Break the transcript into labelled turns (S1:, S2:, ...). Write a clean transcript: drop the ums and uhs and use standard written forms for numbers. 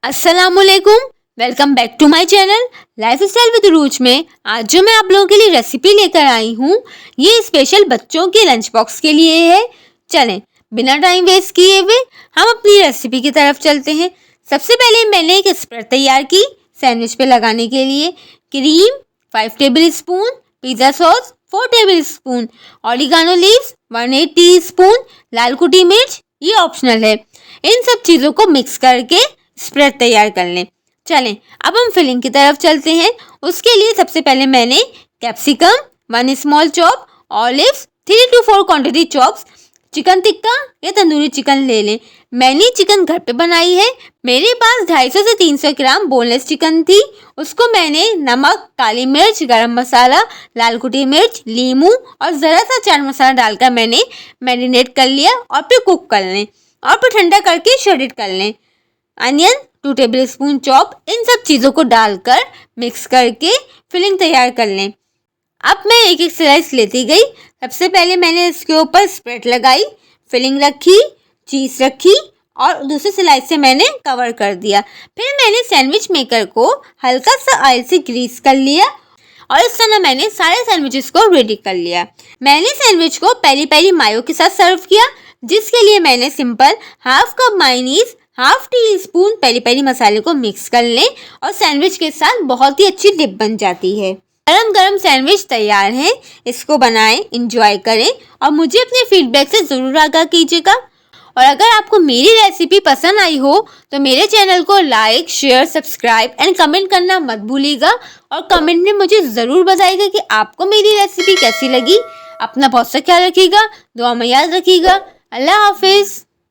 S1: अस्सलामुअलैकुम, welcome back to my channel lifestyle with Ruch में। आज जो मैं आप लोगों के लिए रेसिपी लेकर आई हूँ, ये स्पेशल बच्चों के लंच बॉक्स के लिए है। चलें बिना टाइम वेस्ट किए हुए हम अपनी रेसिपी की तरफ चलते हैं। सबसे पहले मैंने एक स्प्रेड तैयार की सैंडविच पे लगाने के लिए। Cream 5 tablespoon, pizza sauce 4 tablespoon, oregano leaves 1/8 teaspoon, लाल कुटी मिर्च ये ऑप्शनल है। इन सब चीज़ों को मिक्स करके स्प्रेड तैयार कर लें। चलें अब हम फिलिंग की तरफ चलते हैं। उसके लिए सबसे पहले मैंने capsicum 1 small chop, olives 3 to 4 quantity chops, chicken tikka या तंदूरी चिकन ले लें। मैंने चिकन घर पे बनाई है। मेरे पास 250 से 300 ग्राम बोनलेस चिकन थी। उसको मैंने नमक, काली मिर्च, गरम मसाला, लाल कुटी मिर्च, लीमू और ज़रा सा चाट मसाला डालकर मैंने मैरिनेट कर लिया और फिर कुक कर लें और फिर ठंडा करके श्रेडेड कर लें। अनियन 2 टेबल स्पून चॉप, इन सब चीज़ों को डालकर मिक्स करके फिलिंग तैयार कर लें। अब मैं एक एक स्लाइस लेती गई। सबसे पहले मैंने इसके ऊपर स्प्रेड लगाई, फिलिंग रखी, चीज़ रखी और दूसरी स्लाइस से मैंने कवर कर दिया। फिर मैंने सैंडविच मेकर को हल्का सा ऑयल से ग्रीस कर लिया और इस तरह मैंने सारे सैंडविचेस को रेडी कर लिया। मैंने सैंडविच को पेरी पेरी मायो के साथ सर्व किया, जिसके लिए मैंने simple half cup mayonnaise, half teaspoon peri peri मसाले को मिक्स कर लें और सैंडविच के साथ बहुत ही अच्छी डिप बन जाती है। गरम गरम सैंडविच तैयार है। इसको बनाएं, इंजॉय करें और मुझे अपने फीडबैक से ज़रूर आगाह कीजिएगा। और अगर आपको मेरी रेसिपी पसंद आई हो तो मेरे चैनल को like, share, subscribe and comment करना मत भूलिएगा। और कमेंट में मुझे ज़रूर बताइएगा कि आपको मेरी रेसिपी कैसी लगी। अपना बहुत सा ख्याल रखिएगा, दुआ में याद रखिएगा। अल्लाह हाफिज़।